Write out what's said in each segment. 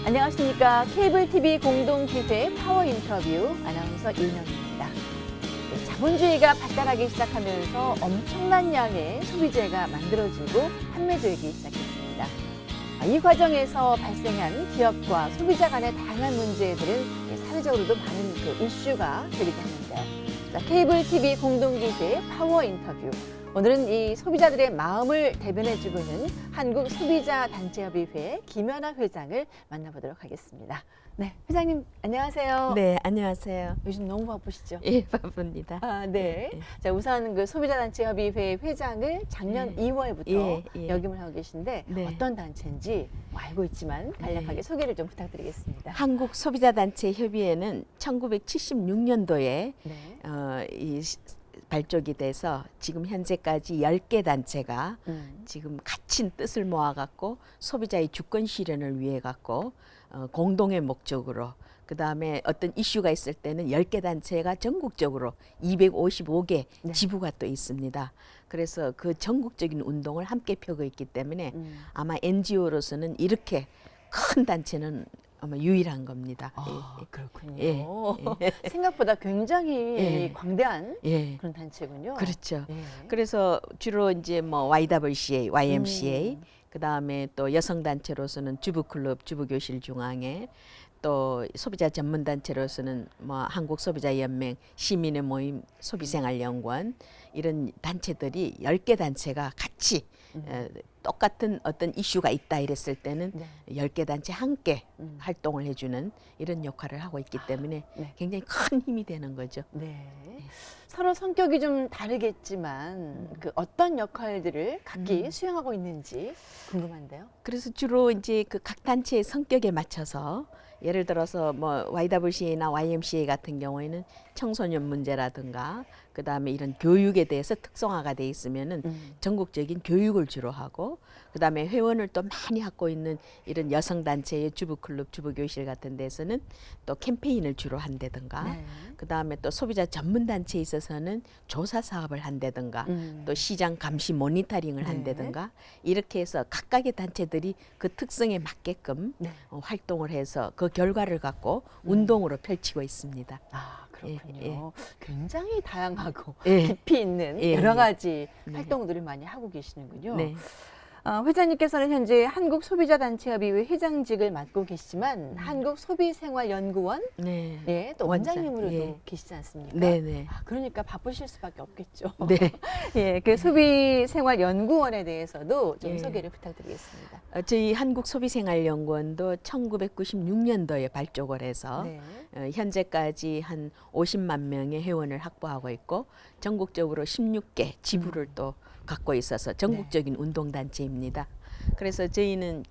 안녕하십니까. 케이블 TV 공동기획 파워 인터뷰 아나운서 이은영입니다. 자본주의가 발달하기 시작하면서 엄청난 양의 소비재가 만들어지고 판매되기 시작했습니다. 이 과정에서 발생한 기업과 소비자 간의 다양한 문제들은 사회적으로도 많은 이슈가 되기도 하는데요. 케이블 TV 공동기획 파워 인터뷰. 오늘은 이 소비자들의 마음을 대변해주고 있는 한국소비자단체협의회 김연아 회장을 만나보도록 하겠습니다. 네, 회장님 안녕하세요. 네, 안녕하세요. 요즘 너무 바쁘시죠? 예, 바쁩니다. 네. 자, 우선 소비자단체협의회 회장을 작년 2월부터 역임을 하고 계신데 어떤 단체인지 알고 있지만 간략하게 소개를 좀 부탁드리겠습니다. 한국소비자단체협의회는 1976년도에 발족이 돼서 지금 현재까지 10개 단체가 지금 갇힌 뜻을 모아갖고 소비자의 주권 실현을 위해 갖고 공동의 목적으로 그다음에 어떤 이슈가 있을 때는 10개 단체가 전국적으로 255개 지부가 또 있습니다. 그래서 그 전국적인 운동을 함께 펴고 있기 때문에 아마 NGO로서는 이렇게 큰 단체는 아마 유일한 겁니다. 그렇군요. 생각보다 굉장히 광대한 그런 단체군요. 그렇죠. 그래서 주로 이제 뭐 YWCA, YMCA, 그 다음에 또 여성 단체로서는 주부클럽, 주부교실중앙회, 또 소비자 전문 단체로서는 뭐 한국소비자연맹, 시민의 모임, 소비생활연구원 이런 단체들이 10개 단체가 같이 똑같은 어떤 이슈가 있다 이랬을 때는 10개 단체 함께 활동을 해주는 이런 역할을 하고 있기 때문에 굉장히 큰 힘이 되는 거죠. 서로 성격이 좀 다르겠지만 어떤 역할들을 각기 수행하고 있는지 궁금한데요. 그래서 주로 이제 각 단체의 성격에 맞춰서 예를 들어서 뭐 YWCA나 YMCA 같은 경우에는 청소년 문제라든가 그다음에 이런 교육에 대해서 특성화가 돼 있으면은 전국적인 교육을 주로 하고 그다음에 회원을 또 많이 갖고 있는 이런 여성 단체의 주부클럽, 주부교실 같은 데서는 또 캠페인을 주로 한다든가 그다음에 또 소비자 전문 단체에 있어서는 조사 사업을 한다든가 또 시장 감시 모니터링을 한다든가 이렇게 해서 각각의 단체들이 그 특성에 맞게끔 활동을 해서 그 결과를 갖고 운동으로 펼치고 있습니다. 그렇군요. 굉장히 다양하고 깊이 있는 여러 가지 활동들을 많이 하고 계시는군요. 회장님께서는 현재 한국소비자단체협의회 회장직을 맡고 계시지만 한국소비생활연구원 또 원장님으로도 계시지 않습니까? 그러니까 바쁘실 수밖에 없겠죠. 그 소비생활연구원에 대해서도 좀 소개를 부탁드리겠습니다. 저희 한국소비생활연구원도 1996년도에 발족을 해서 현재까지 한 50만 명의 회원을 확보하고 있고 전국적으로 16개 지부를 또 갖고 있어서 전국적인 운동단체입니다. 그래서 저희는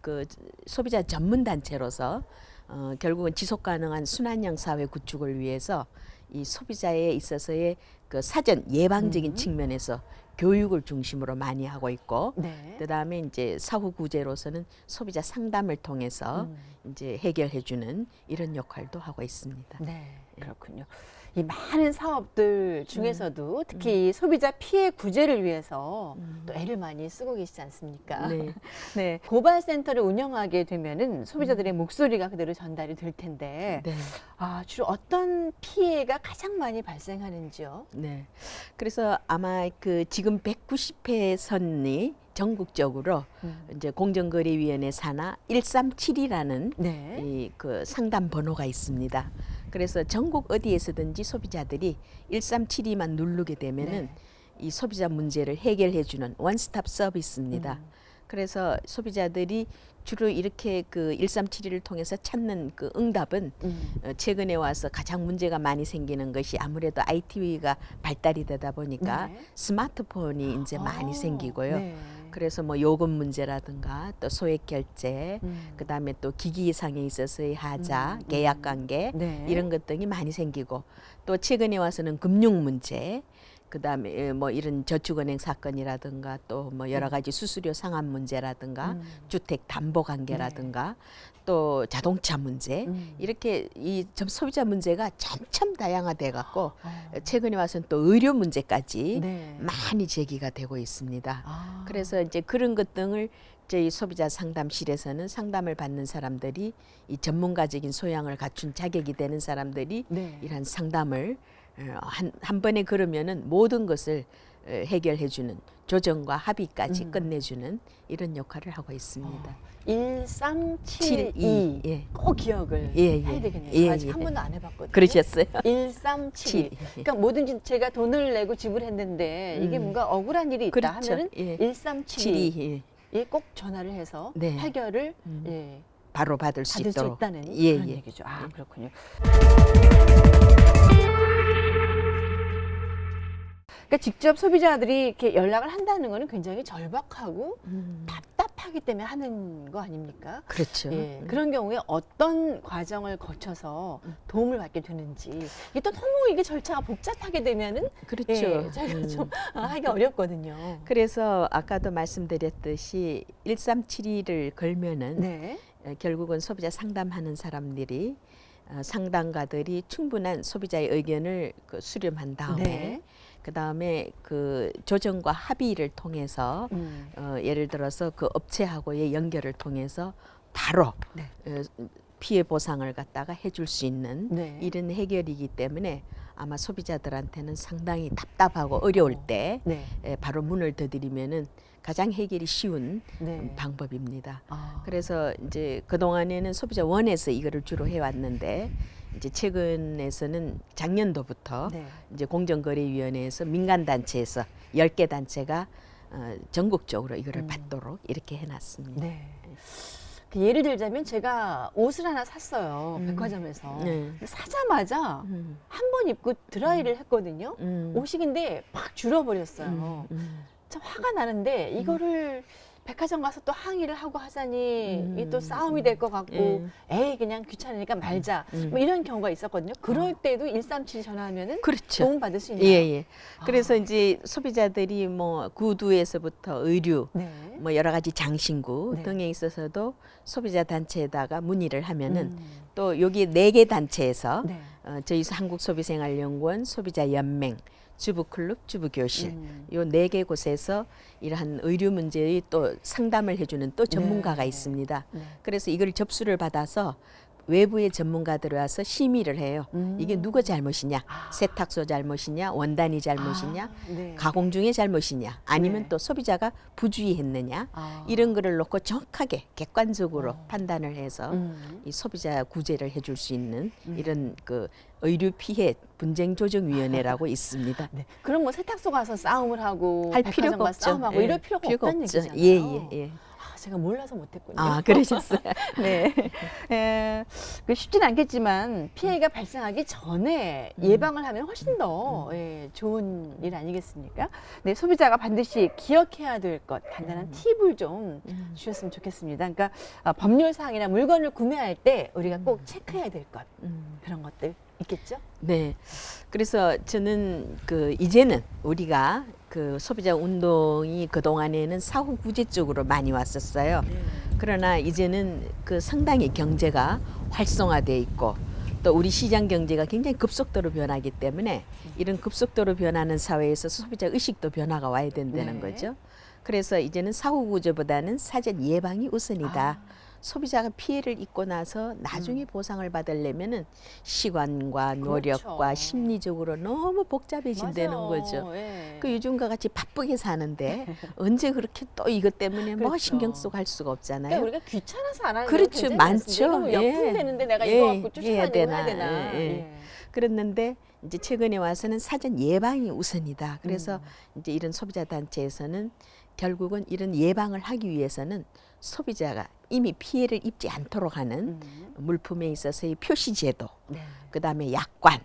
소비자 전문 단체로서 결국은 지속가능한 순환형 사회 구축을 위해서 이 소비자에 있어서의 사전 예방적인 측면에서 교육을 중심으로 많이 하고 있고 그다음에 이제 사후 구제로서는 소비자 상담을 통해서 이제 해결해주는 이런 역할도 하고 있습니다. 그렇군요. 이 많은 사업들 중에서도 특히 소비자 피해 구제를 위해서 또 애를 많이 쓰고 계시지 않습니까? 고발센터를 운영하게 되면은 소비자들의 목소리가 그대로 전달이 될 텐데 주로 어떤 피해가 가장 많이 발생하는지요? 그래서 아마 지금 190회 선이 전국적으로 이제 공정거래위원회 산하 137이라는 이 상담 번호가 있습니다. 그래서 전국 어디에서든지 소비자들이 137만 누르게 되면은 이 소비자 문제를 해결해주는 원스톱 서비스입니다. 그래서 소비자들이 주로 이렇게 1372를 통해서 찾는 응답은 최근에 와서 가장 문제가 많이 생기는 것이 아무래도 IT가 발달이 되다 보니까 스마트폰이 이제 많이 생기고요. 그래서 뭐 요금 문제라든가 또 소액 결제, 그다음에 또 기기상에 있어서의 하자, 계약 관계 이런 것 등이 많이 생기고 또 최근에 와서는 금융 문제, 그다음에 뭐 이런 저축은행 사건이라든가 또 뭐 여러 가지 수수료 상환 문제라든가 주택 담보 관계라든가 또 자동차 문제 이렇게 이 소비자 문제가 점점 다양화돼 갖고 최근에 와서는 또 의료 문제까지 네. 많이 제기가 되고 있습니다. 아. 그래서 이제 그런 것 등을 저희 소비자 상담실에서는 상담을 받는 사람들이 이 전문가적인 소양을 갖춘 자격이 되는 사람들이 네. 이런 상담을 한 번에 그러면은 모든 것을 해결해주는 조정과 합의까지 끝내주는 이런 역할을 하고 있습니다. 1372. 예. 꼭 기억을 예, 예. 해야 되겠네요. 예, 아직 예. 한 번도 안 해봤거든요. 그러셨어요? 1372. 그러니까 뭐든지 제가 돈을 내고 지불했는데 이게 뭔가 억울한 일이 있다 그렇죠. 하면은 예. 1372. 72. 예, 꼭 전화를 해서 네. 해결을 예, 바로 받을 수 받을 수 있도록. 있다는 예, 그런 예. 얘기죠. 아, 그렇군요. 그러니까 직접 소비자들이 이렇게 연락을 한다는 거는 굉장히 절박하고 답답하기 때문에 하는 거 아닙니까? 그렇죠. 예, 그런 경우에 어떤 과정을 거쳐서 도움을 받게 되는지 이게 또 너무 이게 절차가 복잡하게 되면은 그렇죠. 예, 저희가 좀 하기 어렵거든요. 그래서 아까도 말씀드렸듯이 1372를 걸면은 네. 결국은 소비자 상담하는 사람들이 상담가들이 충분한 소비자의 의견을 수렴한 다음에 네. 그다음에 그 조정과 합의를 통해서 예를 들어서 그 업체하고의 연결을 통해서 바로 네. 피해 보상을 갖다가 해줄 수 있는 네. 이런 해결이기 때문에 아마 소비자들한테는 상당히 답답하고 어려울 때 네. 바로 문을 두드리면은 가장 해결이 쉬운 네. 방법입니다. 아. 그래서 이제 그 동안에는 소비자 원에서 이거를 주로 해왔는데 이제 최근에서는 작년도부터 네. 이제 공정거래위원회에서 민간 단체에서 10개 단체가 전국적으로 이거를 받도록 이렇게 해놨습니다. 네. 그 예를 들자면 제가 옷을 하나 샀어요. 백화점에서. 네. 사자마자 한 번 입고 드라이를 했거든요. 옷이 근데 팍 줄어버렸어요. 참 화가 나는데 이거를 백화점 가서 또 항의를 하고 하자니 이게 또 싸움이 될 것 같고 에이 그냥 귀찮으니까 말자 뭐 이런 경우가 있었거든요. 그럴 때도 137 전화하면은 그렇죠. 도움 받을 수 있나요? 예. 그래서 이제 소비자들이 뭐 구두에서부터 의류, 네. 뭐 여러 가지 장신구 네. 등에 있어서도 소비자 단체에다가 문의를 하면은 또 여기 4개 단체에서 네. 저희 한국소비생활연구원, 소비자연맹, 주부클럽, 주부교실 요 4개 곳에서 이러한 의류 문제의 또 상담을 해주는 또 전문가가 네. 있습니다. 네. 그래서 이걸 접수를 받아서 외부의 전문가들이 와서 심의를 해요. 이게 누구 잘못이냐, 세탁소 잘못이냐, 원단이 잘못이냐, 네. 가공 중의 잘못이냐, 아니면 네. 또 소비자가 부주의했느냐 아. 이런 거를 놓고 정확하게 객관적으로 판단을 해서 이 소비자 구제를 해줄 수 있는 이런 그 의류 피해 분쟁 조정 위원회라고 있습니다. 네. 그럼 뭐 세탁소 가서 싸움을 하고 할 백화점 필요가 가서 없죠. 싸움하고 예, 이럴 필요가 없다는 없죠. 얘기잖아요. 예. 아, 제가 몰라서 못했군요. 아, 그러셨어요. 네. 그 쉽진 않겠지만 피해가 발생하기 전에 예방을 하면 훨씬 더 예, 좋은 일 아니겠습니까? 네, 소비자가 반드시 기억해야 될 것, 간단한 팁을 좀 주셨으면 좋겠습니다. 그러니까 법률사항이나 물건을 구매할 때 우리가 꼭 체크해야 될 것, 그런 것들 있겠죠? 네. 그래서 저는 그 이제는 우리가 그 소비자 운동이 그 동안에는 사후 구제 쪽으로 많이 왔었어요. 그러나 이제는 그 상당히 경제가 활성화돼 있고 또 우리 시장 경제가 굉장히 급속도로 변하기 때문에 이런 급속도로 변하는 사회에서 소비자 의식도 변화가 와야 된다는 네. 거죠. 그래서 이제는 사후 구제보다는 사전 예방이 우선이다. 소비자가 피해를 입고 나서 나중에 보상을 받으려면은 시간과 노력과 그렇죠. 심리적으로 너무 복잡해진다는 맞아요. 거죠. 예. 그 요즘과 같이 바쁘게 사는데 언제 그렇게 또 이것 때문에 뭐 그렇죠. 신경 쓰고 할 수가 없잖아요. 그러니까 우리가 귀찮아서 안 하는 그렇죠. 경우가 많죠. 이거 뭐 옆으로 예. 되는데 내가 예. 이거 갖고 해야 쫓아다니고 되나. 해야 되나. 예. 예. 그랬는데 이제 최근에 와서는 사전 예방이 우선이다. 그래서 이제 이런 소비자 단체에서는 결국은 이런 예방을 하기 위해서는 소비자가 이미 피해를 입지 않도록 하는 물품에 있어서의 표시 제도, 네. 그다음에 약관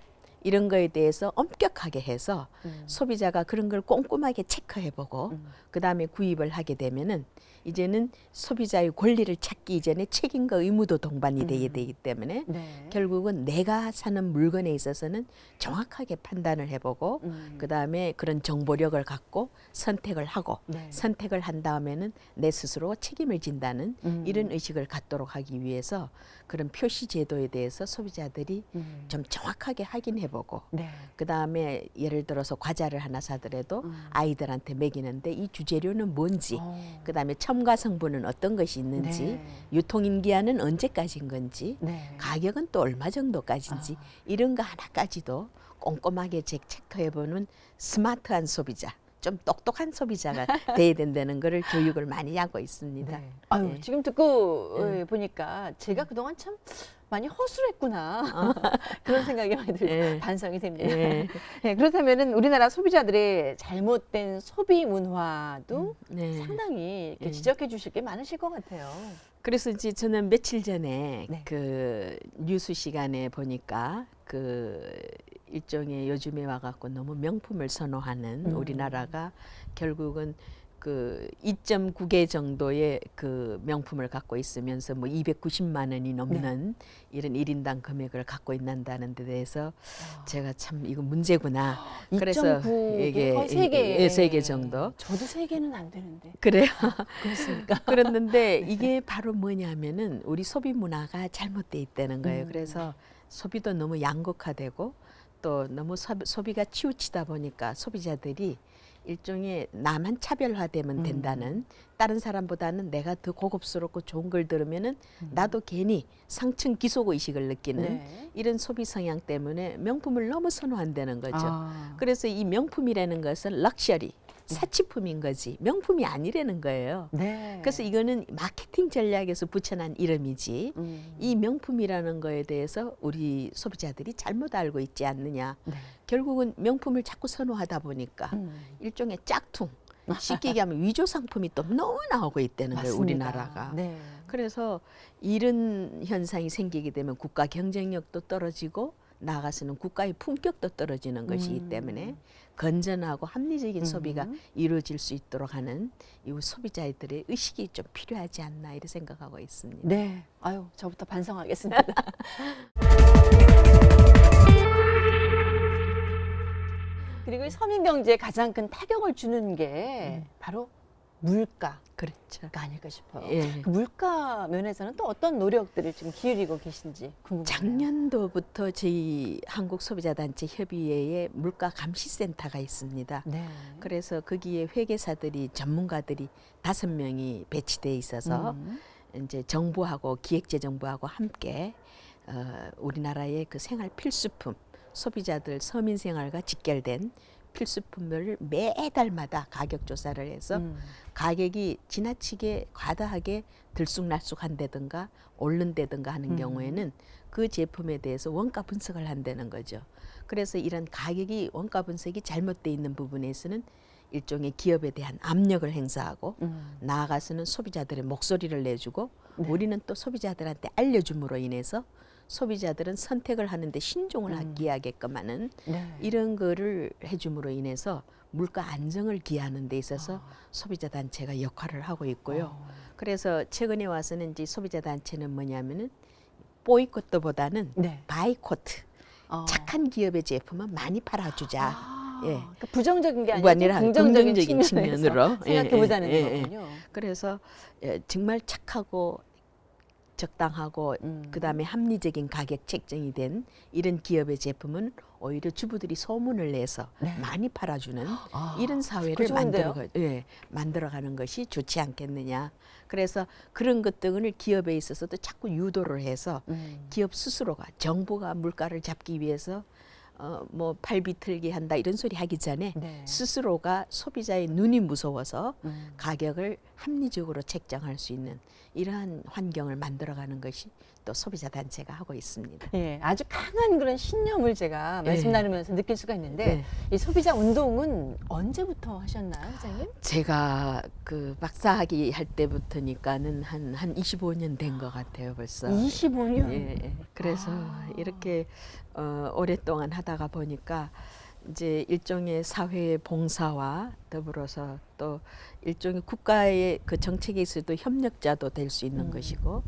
이런 거에 대해서 엄격하게 해서 소비자가 그런 걸 꼼꼼하게 체크해보고 그다음에 구입을 하게 되면은 이제는 소비자의 권리를 찾기 이전에 책임과 의무도 동반이 돼야 되기 때문에 네. 결국은 내가 사는 물건에 있어서는 정확하게 판단을 해보고 그다음에 그런 정보력을 갖고 선택을 하고 네. 선택을 한 다음에는 내 스스로 책임을 진다는 이런 의식을 갖도록 하기 위해서 그런 표시 제도에 대해서 소비자들이 좀 정확하게 확인해보고 네. 그다음에 예를 들어서 과자를 하나 사더라도 아이들한테 먹이는데 이 주재료는 뭔지 그다음에 첨가 성분은 어떤 것이 있는지 네. 유통인기한은 언제까지인 건지 네. 가격은 또 얼마 정도까지인지 이런 거 하나까지도 꼼꼼하게 체크해보는 스마트한 소비자 좀 똑똑한 소비자가 돼야 된다는 거를 교육을 많이 하고 있습니다. 네. 아유, 네. 지금 듣고 보니까 제가 그동안 참 많이 허술했구나 그런 생각이 많이 들고 네. 반성이 됩니다. 네. 네, 그렇다면은 우리나라 소비자들의 잘못된 소비 문화도 네. 상당히 이렇게 네. 지적해 주실 게 많으실 것 같아요. 그래서 이제 저는 며칠 전에 네. 그 뉴스 시간에 보니까 그 일종의 요즘에 와갖고 너무 명품을 선호하는 우리나라가 결국은 그 2.9개 정도의 그 명품을 갖고 있으면서 뭐 290만 원이 넘는 이런 1인당 금액을 갖고 있는다는 데 대해서 제가 참 이거 문제구나. 그래서 2.9개 거의 세 개. 정도. 저도 3개는 안 되는데. 그래요. 그렇습니까? 그랬는데 이게 바로 뭐냐면은 우리 소비 문화가 잘못돼 있다는 거예요. 네. 그래서 소비도 너무 양극화되고 또 너무 소비가 치우치다 보니까 소비자들이 일종의 나만 차별화되면 된다는 다른 사람보다는 내가 더 고급스럽고 좋은 걸 들으면은 나도 괜히 상층 기속 의식을 느끼는 네. 이런 소비 성향 때문에 명품을 너무 선호한다는 거죠. 아. 그래서 이 명품이라는 것은 럭셔리 사치품인 거지 명품이 아니라는 거예요. 네. 그래서 이거는 마케팅 전략에서 붙여난 이름이지 이 명품이라는 거에 대해서 우리 소비자들이 잘못 알고 있지 않느냐. 네. 결국은 명품을 자꾸 선호하다 보니까 일종의 짝퉁 쉽게 얘기하면 위조 상품이 또 너무 나오고 있다는 거예요. 맞습니다. 우리나라가. 네. 그래서 이런 현상이 생기게 되면 국가 경쟁력도 떨어지고 나아가서는 국가의 품격도 떨어지는 것이기 때문에 건전하고 합리적인 소비가 이루어질 수 있도록 하는 이 소비자들의 의식이 좀 필요하지 않나 이렇게 생각하고 있습니다. 네. 아유, 저부터 반성하겠습니다. 그리고 이 서민 경제에 가장 큰 타격을 주는 게 바로 물가가 그렇죠. 아닐까 싶어요. 예. 그 물가 면에서는 또 어떤 노력들을 지금 기울이고 계신지 궁금해요. 작년도부터 저희 한국소비자단체 협의회에 물가 감시센터가 있습니다. 네. 그래서 거기에 회계사들이 전문가들이 5명이 배치돼 있어서 이제 정부하고 기획재정부하고 함께 우리나라의 그 생활 필수품 소비자들 서민 생활과 직결된 필수품을 매달마다 가격 조사를 해서 가격이 지나치게 과다하게 들쑥날쑥한다든가 오른다든가 하는 경우에는 그 제품에 대해서 원가 분석을 한다는 거죠. 그래서 이런 가격이 원가 분석이 잘못돼 있는 부분에서는 일종의 기업에 대한 압력을 행사하고 나아가서는 소비자들의 목소리를 내주고 우리는 또 소비자들한테 알려줌으로 인해서 소비자들은 선택을 하는데 신중을 하게 하게끔 하는 이런 거를 해줌으로 인해서 물가 안정을 기하는 데 있어서 소비자 단체가 역할을 하고 있고요. 그래서 최근에 와서는 이제 소비자 단체는 뭐냐면은 보이콧보다는 바이코트. 착한 기업의 제품은 많이 팔아주자. 예. 그러니까 부정적인 게 아니라 긍정적인 측면으로 생각해보자는 거군요. 그래서 정말 착하고 적당하고 그다음에 합리적인 가격 책정이 된 이런 기업의 제품은 오히려 주부들이 소문을 내서 많이 팔아주는 이런 사회를 만들어가는 것이 좋지 않겠느냐. 그래서 그런 것 등을 기업에 있어서도 자꾸 유도를 해서 기업 스스로가 정부가 물가를 잡기 위해서 뭐 팔비틀기 한다 이런 소리 하기 전에 스스로가 소비자의 눈이 무서워서 가격을 합리적으로 책정할 수 있는 이러한 환경을 만들어가는 것이 또 소비자 단체가 하고 있습니다. 예, 아주 강한 그런 신념을 제가 말씀 나누면서 느낄 수가 있는데 이 소비자 운동은 언제부터 하셨나요, 선생님? 제가 그 박사학위 할 때부터니까는 한 25년 된 것 같아요, 벌써. 25년? 예. 그래서 이렇게 오랫동안 하다가 보니까 이제 일종의 사회의 봉사와 더불어서 또 일종의 국가의 그 정책에 있어도 협력자도 될 수 있는 것이고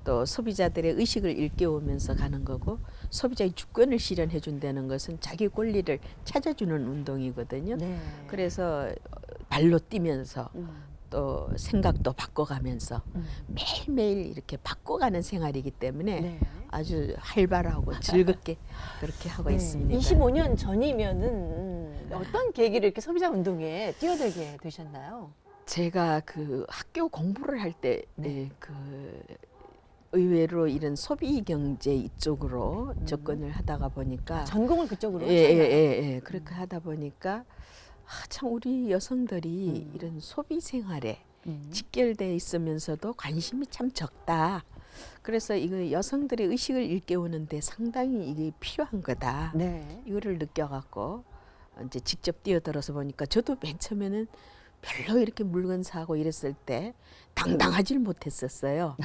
또 소비자들의 의식을 일깨우면서 가는 거고 소비자의 주권을 실현해 준다는 것은 자기 권리를 찾아주는 운동이거든요. 네. 그래서 발로 뛰면서 또 생각도 바꿔가면서 매일매일 이렇게 바꿔가는 생활이기 때문에 네. 아주 활발하고 즐겁게 그렇게 하고 있습니다. 25년 전이면은 어떤 계기로 이렇게 소비자 운동에 뛰어들게 되셨나요? 제가 그 학교 공부를 할 때 네. 그 의외로 이런 소비 경제 이쪽으로 접근을 하다가 보니까 전공을 그쪽으로 예, 예, 하셨나요? 예, 예. 그렇게 하다 보니까 참 우리 여성들이 이런 소비 생활에 직결돼 있으면서도 관심이 참 적다. 그래서 이거 여성들의 의식을 일깨우는데 상당히 이게 필요한 거다. 네. 이거를 느껴갖고 이제 직접 뛰어들어서 보니까 저도 맨 처음에는 별로 이렇게 물건 사고 이랬을 때 당당하질 못했었어요.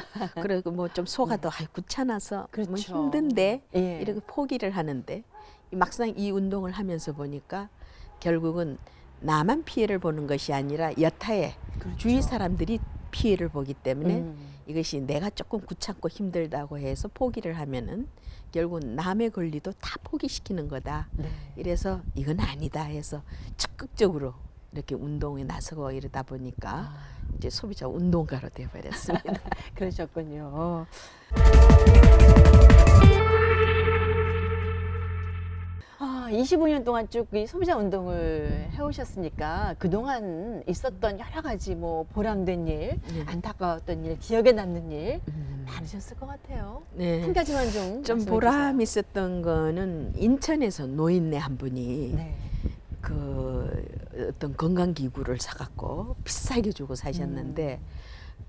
그리고 뭐 좀 속아도 아이 귀찮아서 뭐 그렇죠. 힘든데 예. 이렇게 포기를 하는데 막상 이 운동을 하면서 보니까 결국은 나만 피해를 보는 것이 아니라 여타의 그렇죠. 주위 사람들이 피해를 보기 때문에 이것이 내가 조금 귀찮고 힘들다고 해서 포기를 하면은 결국은 남의 권리도 다 포기시키는 거다. 네. 이래서 이건 아니다 해서 적극적으로 이렇게 운동에 나서고 이러다 보니까 이제 소비자 운동가로 되어버렸습니다. 그러셨군요. 25년 동안 쭉 이 소비자 운동을 해오셨으니까 그동안 있었던 여러 가지 뭐 보람된 일, 네. 안타까웠던 일, 기억에 남는 일 많으셨을 것 같아요. 네. 한 가지만 좀 좀 말씀해 보람 주세요. 있었던 거는 인천에서 노인네 한 분이 네. 그 어떤 건강기구를 사갖고 비싸게 주고 사셨는데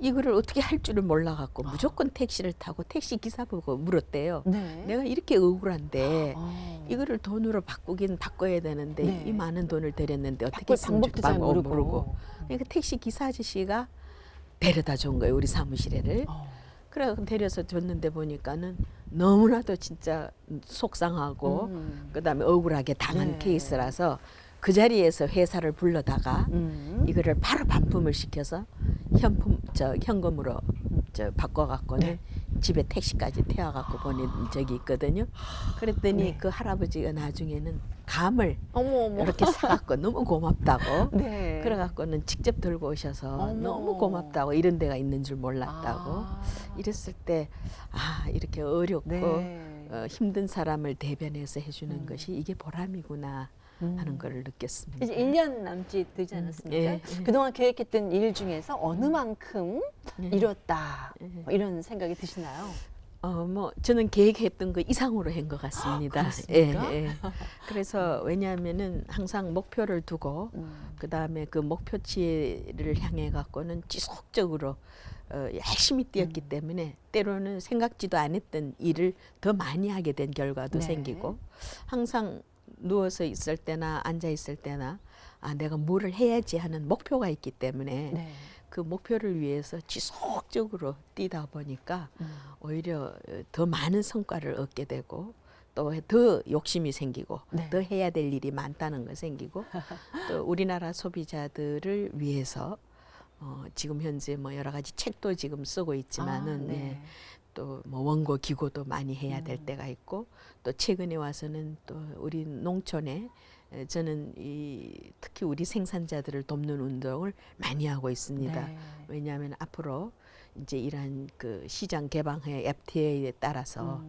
이거를 어떻게 할 줄을 몰라갖고 무조건 택시를 타고 택시 기사 보고 물었대요. 네. 내가 이렇게 억울한데 어. 이거를 돈으로 바꾸긴 바꿔야 되는데 네. 이 많은 돈을 들였는데 어떻게 바꿀 쓰면 방법도 잘 모르고. 그러니까 택시 기사 아저씨가 데려다 준 거예요, 우리 사무실에를. 그래 데려서 줬는데 보니까는 너무나도 진짜 속상하고 그다음에 억울하게 당한 네. 케이스라서 그 자리에서 회사를 불러다가 이거를 바로 반품을 시켜서 현금으로 바꿔갖고는 네. 집에 택시까지 태워갖고 보낸 적이 있거든요. 그랬더니 네. 그 할아버지가 나중에는 감을 어머 어머. 이렇게 사갖고 너무 고맙다고. 네. 그래갖고는 직접 들고 오셔서 어머. 너무 고맙다고 이런 데가 있는 줄 몰랐다고. 아. 이랬을 때 이렇게 어렵고 네. 힘든 사람을 대변해서 해주는 것이 이게 보람이구나 하는 거를 느꼈습니다. 이제 1년 남짓 되지 않았습니까? 예, 예. 그동안 계획했던 일 중에서 어느 만큼 예. 이뤘다 예. 뭐 이런 생각이 드시나요? 뭐 저는 계획했던 거 이상으로 한 것 같습니다. 그렇습니까? 예. 그래서 왜냐하면은 항상 목표를 두고 그 다음에 그 목표치를 향해 갖고는 지속적으로 열심히 뛰었기 때문에 때로는 생각지도 않았던 일을 더 많이 하게 된 결과도 네. 생기고 항상 누워서 있을 때나 앉아 있을 때나 내가 뭐를 해야지 하는 목표가 있기 때문에 네. 그 목표를 위해서 지속적으로 뛰다 보니까 오히려 더 많은 성과를 얻게 되고 또 더 욕심이 생기고 네. 더 해야 될 일이 많다는 거 생기고 또 우리나라 소비자들을 위해서 지금 현재 뭐 여러 가지 책도 지금 쓰고 있지만은 네. 또 뭐 원고 기고도 많이 해야 될 때가 있고 또 최근에 와서는 또 우리 농촌에 저는 특히 우리 생산자들을 돕는 운동을 많이 하고 있습니다. 네. 왜냐하면 앞으로 이제 이러한 그 시장 개방회 FTA에 따라서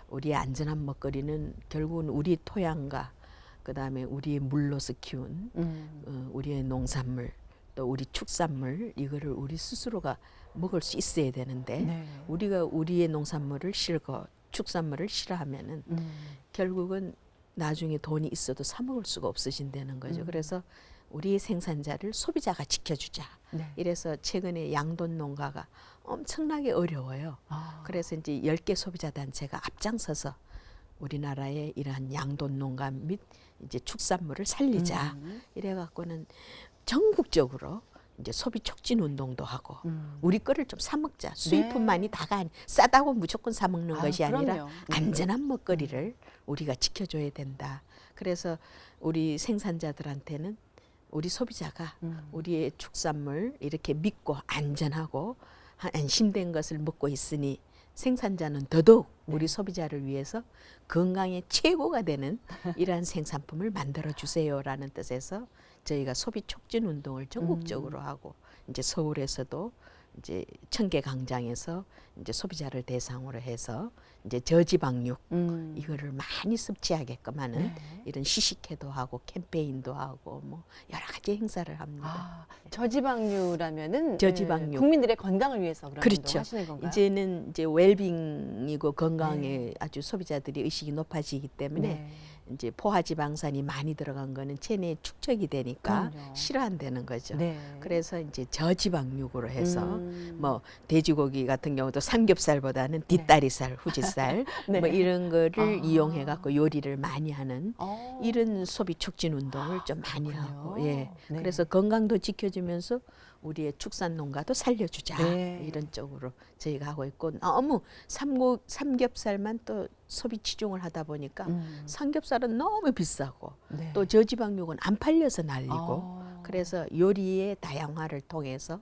우리의 안전한 먹거리는 결국은 우리 토양과 그다음에 우리의 물로서 키운 우리의 농산물 또 우리 축산물 이거를 우리 스스로가 먹을 수 있어야 되는데 네. 우리가 우리의 농산물을 싫고 축산물을 싫어하면은 결국은 나중에 돈이 있어도 사 먹을 수가 없으신다는 거죠. 그래서 우리의 생산자를 소비자가 지켜주자. 네. 이래서 최근에 양돈 농가가 엄청나게 어려워요. 그래서 이제 10개 소비자 단체가 앞장서서 우리나라의 이러한 양돈 농가 및 이제 축산물을 살리자. 이래 갖고는 전국적으로 이제 소비 촉진 운동도 하고 우리 거를 좀 사 먹자. 수입품만이 다가 아니 싸다고 무조건 사 먹는 것이 아니라 그럼요. 안전한 먹거리를 우리가 지켜줘야 된다. 그래서 우리 생산자들한테는 우리 소비자가 우리의 축산물 이렇게 믿고 안전하고 안심된 것을 먹고 있으니 생산자는 더더욱 우리 소비자를 위해서 건강의 최고가 되는 이러한 생산품을 만들어 주세요라는 뜻에서 저희가 소비 촉진 운동을 전국적으로 하고 이제 서울에서도 이제 청계광장에서 이제 소비자를 대상으로 해서 이제 저지방육 이거를 많이 섭취하게끔 하는 이런 시식회도 하고 캠페인도 하고 뭐 여러 가지 행사를 합니다. 저지방류라면은 저지방류. 국민들의 건강을 위해서 그런 그렇죠. 운동을 하시는 건가요? 이제는 이제 웰빙이고 건강에 아주 소비자들이 의식이 높아지기 때문에 이제 포화지방산이 많이 들어간 거는 체내에 축적이 되니까 그럼요. 싫어한다는 거죠. 네. 그래서 이제 저지방육으로 해서 뭐 돼지고기 같은 경우도 삼겹살보다는 뒷다리살, 후지살 네. 뭐 이런 거를 이용해 갖고 요리를 많이 하는 어. 이런 소비 促진 운동을 좀 많이 그렇군요. 하고 예. 네. 그래서 건강도 지켜주면서 우리의 축산 농가도 살려주자 네. 이런 쪽으로 저희가 하고 있고 너무 삼겹살만 또 소비 치중을 하다 보니까 삼겹살은 너무 비싸고 네. 또 저지방육은 안 팔려서 날리고 아. 그래서 요리의 다양화를 통해서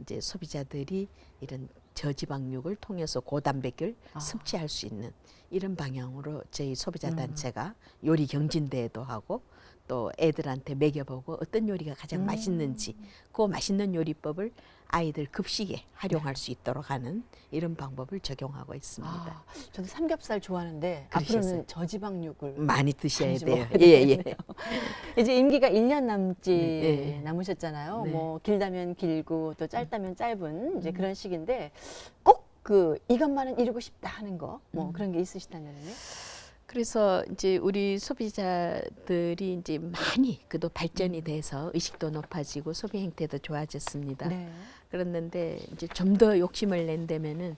이제 소비자들이 이런 저지방육을 통해서 고단백을 섭취할 수 있는 이런 방향으로 저희 소비자 단체가 요리 경진대회도 하고 또 애들한테 먹여보고 어떤 요리가 가장 맛있는지 그 맛있는 요리법을 아이들 급식에 활용할 수 있도록 하는 이런 방법을 적용하고 있습니다. 저도 삼겹살 좋아하는데 그러셨어요? 앞으로는 저지방육을 많이 드셔야 많이 돼요. 먹어야 예, 예. 되겠네요. 이제 임기가 1년 네. 남으셨잖아요. 네. 뭐 길다면 길고 또 짧다면 짧은 이제 그런 시기인데 꼭 그 이것만은 이루고 싶다 하는 거 뭐 그런 게 있으시다면요? 그래서 이제 우리 소비자들이 이제 많이 그도 발전이 돼서 의식도 높아지고 소비 행태도 좋아졌습니다. 네. 그랬는데 이제 좀 더 욕심을 낸다면은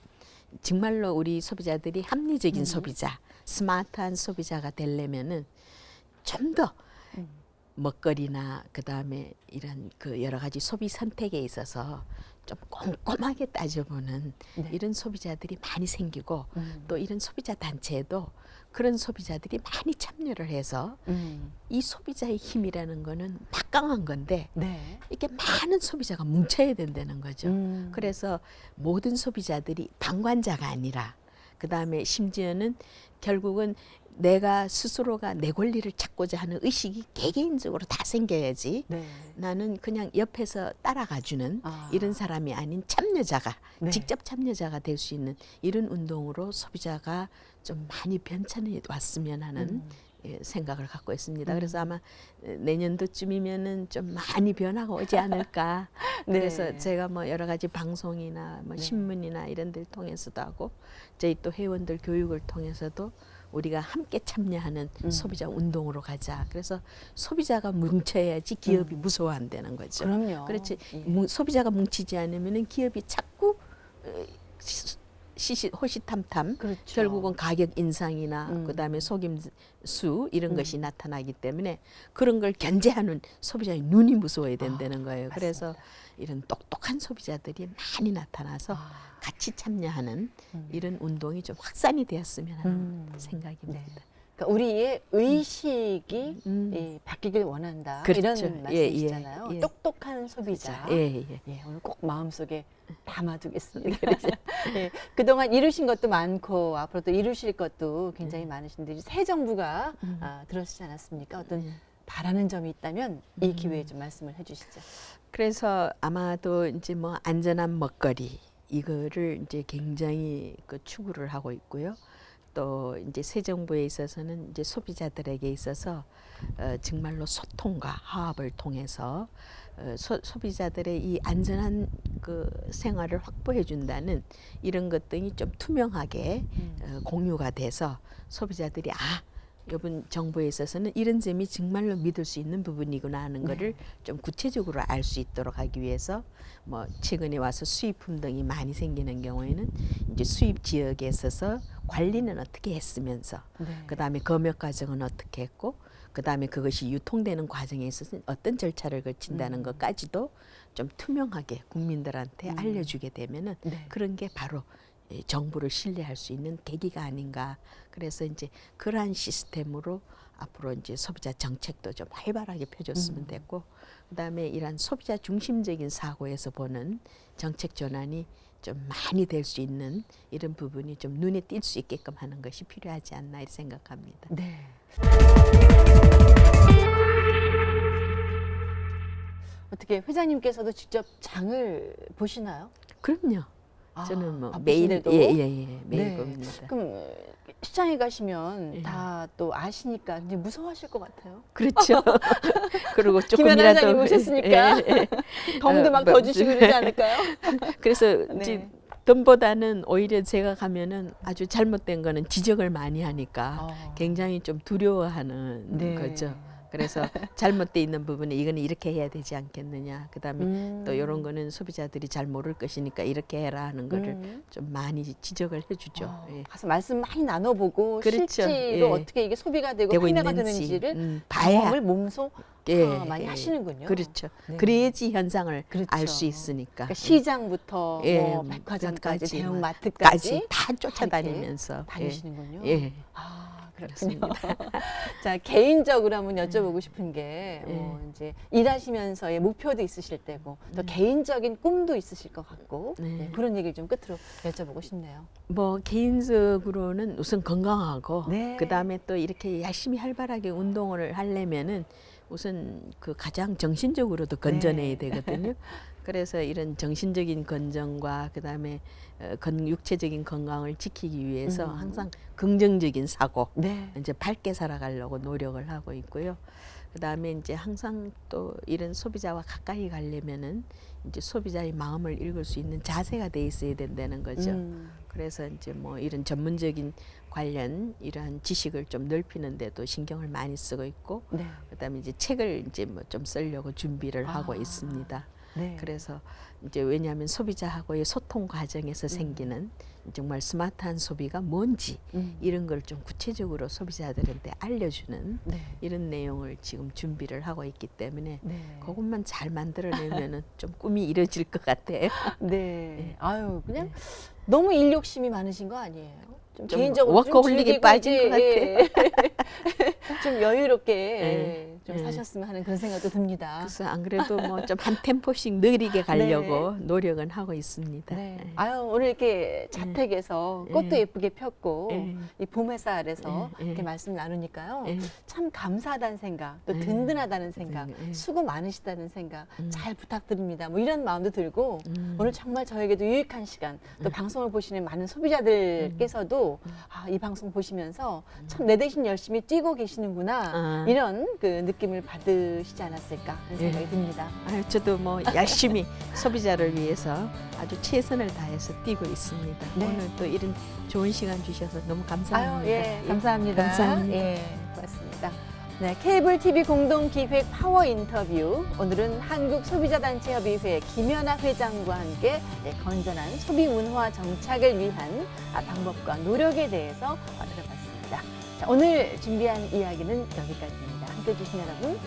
정말로 우리 소비자들이 합리적인 소비자, 스마트한 소비자가 되려면은 좀 더 먹거리나 그다음에 이런 그 여러 가지 소비 선택에 있어서 좀 꼼꼼하게 따져보는 이런 소비자들이 많이 생기고 또 이런 소비자 단체에도 그런 소비자들이 많이 참여를 해서 이 소비자의 힘이라는 거는 막강한 건데 네. 이렇게 많은 소비자가 뭉쳐야 된다는 거죠. 그래서 모든 소비자들이 방관자가 아니라 그다음에 심지어는 결국은 내가 스스로가 내 권리를 찾고자 하는 의식이 개개인적으로 다 생겨야지 네. 나는 그냥 옆에서 따라가주는 아. 이런 사람이 아닌 참여자가 네. 직접 참여자가 될 수 있는 이런 운동으로 소비자가 좀 많이 변천해 왔으면 하는 예, 생각을 갖고 있습니다. 그래서 아마 내년도쯤이면은 좀 많이 변화가 오지 않을까. 네. 그래서 제가 뭐 여러 가지 방송이나 뭐 신문이나 이런 데를 통해서도 하고 저희 또 회원들 교육을 통해서도 우리가 함께 참여하는 소비자 운동으로 가자. 그래서 소비자가 뭉쳐야지 기업이 무서워한다는 거죠. 그럼요. 그렇지. 예. 소비자가 뭉치지 않으면은 기업이 자꾸 호시탐탐 그렇죠. 결국은 가격 인상이나 그다음에 속임수 이런 것이 나타나기 때문에 그런 걸 견제하는 소비자의 눈이 무서워야 된다는 거예요. 그래서 이런 똑똑한 소비자들이 많이 나타나서 같이 참여하는 이런 운동이 좀 확산이 되었으면 하는 생각입니다. 네. 그러니까 우리의 의식이 예, 바뀌길 원한다. 그렇죠. 이런 말씀이시잖아요. 예. 똑똑한 소비자. 예. 예, 오늘 꼭 마음속에 담아두겠습니다. 예, 그동안 이루신 것도 많고 앞으로 또 이루실 것도 굉장히 많으신데 새 정부가 들어서지 않았습니까? 어떤 바라는 점이 있다면 이 기회에 좀 말씀을 해주시죠. 그래서 아마도 이제 뭐 안전한 먹거리 이거를 이제 굉장히 그 추구를 하고 있고요. 또 이제 새 정부에 있어서는 이제 소비자들에게 있어서 정말로 소통과 화합을 통해서 소비자들의 이 안전한 그 생활을 확보해 준다는 이런 것들이 좀 투명하게 공유가 돼서 소비자들이 이번 정부에 있어서는 이런 점이 정말로 믿을 수 있는 부분이구나 하는 거를 좀 구체적으로 알 수 있도록 하기 위해서 뭐 최근에 와서 수입품 등이 많이 생기는 경우에는 이제 수입 지역에 있어서 관리는 어떻게 했으면서 그다음에 검역 과정은 어떻게 했고 그다음에 그것이 유통되는 과정에 있어서 어떤 절차를 거친다는 것까지도 좀 투명하게 국민들한테 알려주게 되면은 네. 그런 게 바로 정부를 신뢰할 수 있는 계기가 아닌가. 그래서 이제 그러한 시스템으로 앞으로 이제 소비자 정책도 좀 활발하게 펴줬으면 됐고, 그다음에 이러한 소비자 중심적인 사고에서 보는 정책 전환이 좀 많이 될 수 있는 이런 부분이 좀 눈에 띌 수 있게끔 하는 것이 필요하지 않나 이렇게 생각합니다. 네. 어떻게 회장님께서도 직접 장을 보시나요? 그럼요. 저는 뭐 매일 바쁘신데도? 매일 네. 봅니다. 그럼 시장에 가시면 예. 다 또 아시니까 이제 무서워하실 것 같아요. 그렇죠. 그리고 김연아 조금이라도 회장님 오셨으니까 덤도 막 더 주시고 그러지 않을까요? 그래서 네. 이제 덤보다는 오히려 제가 가면은 아주 잘못된 거는 지적을 많이 하니까 굉장히 좀 두려워하는 네. 거죠. 그래서 잘못돼 있는 부분에 이거는 이렇게 해야 되지 않겠느냐. 그다음에 또 이런 거는 소비자들이 잘 모를 것이니까 이렇게 해라 하는 거를 좀 많이 지적을 해주죠. 예. 가서 말씀 많이 나눠보고 그렇죠. 실제로 예. 어떻게 이게 소비가 되고 판매가 되는지를 봐야 경험을 몸소 많이 하시는군요. 그렇죠. 네. 그래야지 현상을 그렇죠. 알 수 있으니까. 그러니까 시장부터 예, 뭐 백화점까지 끝까지 대형마트까지 다 쫓아다니면서 다니시는군요. 예. 그렇군요. 그렇습니다. 자, 개인적으로 한번 여쭤보고 싶은 게 이제 일하시면서의 목표도 있으실 때고 또 개인적인 꿈도 있으실 것 같고 네. 그런 얘기를 좀 끝으로 여쭤보고 싶네요. 뭐 개인적으로는 우선 건강하고 네. 그다음에 또 이렇게 열심히 활발하게 운동을 하려면은 우선 그 가장 정신적으로도 건전해야 되거든요. 그래서 이런 정신적인 건전과 그다음에 육체적인 건강을 지키기 위해서 항상 긍정적인 사고, 네. 이제 밝게 살아가려고 노력을 하고 있고요. 그다음에 이제 항상 또 이런 소비자와 가까이 가려면은 이제 소비자의 마음을 읽을 수 있는 자세가 돼 있어야 된다는 거죠. 그래서 이제 뭐 이런 전문적인 관련 이러한 지식을 좀 넓히는데도 신경을 많이 쓰고 있고, 네. 그다음에 이제 책을 이제 뭐 좀 쓰려고 준비를 하고 있습니다. 네. 그래서 이제 왜냐하면 소비자하고의 소통 과정에서 생기는 정말 스마트한 소비가 뭔지 이런 걸 좀 구체적으로 소비자들한테 알려주는 네. 이런 내용을 지금 준비를 하고 있기 때문에 네. 그것만 잘 만들어내면은 좀 꿈이 이뤄질 것 같아요. 네. 아유, 그냥 너무 일 욕심이 많으신 거 아니에요? 좀 좀 개인적으로 워커홀릭에 즐기고 빠진 이제, 것 같아요. 좀 여유롭게 예. 좀 예. 사셨으면 하는 그런 생각도 듭니다. 그래서 안 그래도 뭐 좀 한 템포씩 느리게 가려고 노력은 하고 있습니다. 네. 예. 아유, 오늘 이렇게 자택에서 꽃도 예. 예쁘게 폈고 예. 이 봄 햇살 아래서 예. 이렇게 말씀 나누니까요. 예. 참 감사하다는 생각, 또 예. 든든하다는 생각, 예. 수고 많으시다는 생각 잘 부탁드립니다. 뭐 이런 마음도 들고 오늘 정말 저에게도 유익한 시간, 또 방송을 보시는 많은 소비자들께서도 이 방송 보시면서 참 내 대신 열심히 뛰고 계시는구나 이런 그 느낌을 받으시지 않았을까 하는 생각이 듭니다. 아유, 저도 뭐 열심히 소비자를 위해서 아주 최선을 다해서 뛰고 있습니다. 네. 오늘 또 이런 좋은 시간 주셔서 너무 감사합니다. 아유, 예, 감사합니다. 감사합니다. 예, 고맙습니다. 네, 케이블 TV 공동 기획 파워 인터뷰. 오늘은 한국소비자단체협의회 김연아 회장과 함께 건전한 소비 문화 정착을 위한 방법과 노력에 대해서 들어봤습니다. 자, 오늘 준비한 이야기는 여기까지입니다. 함께 해주신 여러분